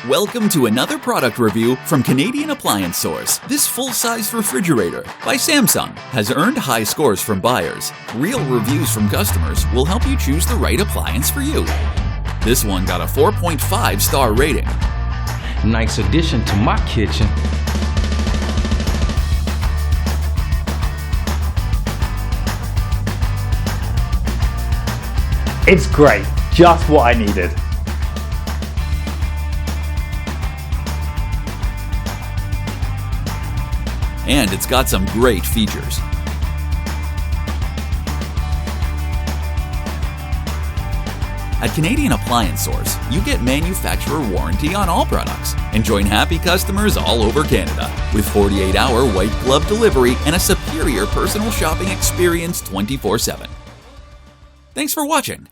Welcome to another product review from Canadian Appliance Source. This full-size refrigerator by Samsung has earned high scores from buyers. Real reviews from customers will help you choose the right appliance for you. This one got a 4.5-star rating. Nice addition to my kitchen. It's great, just what I needed. And it's got some great features. At Canadian Appliance Source, you get manufacturer warranty on all products and join happy customers all over Canada with 48-hour white glove delivery and a superior personal shopping experience 24/7. Thanks for watching.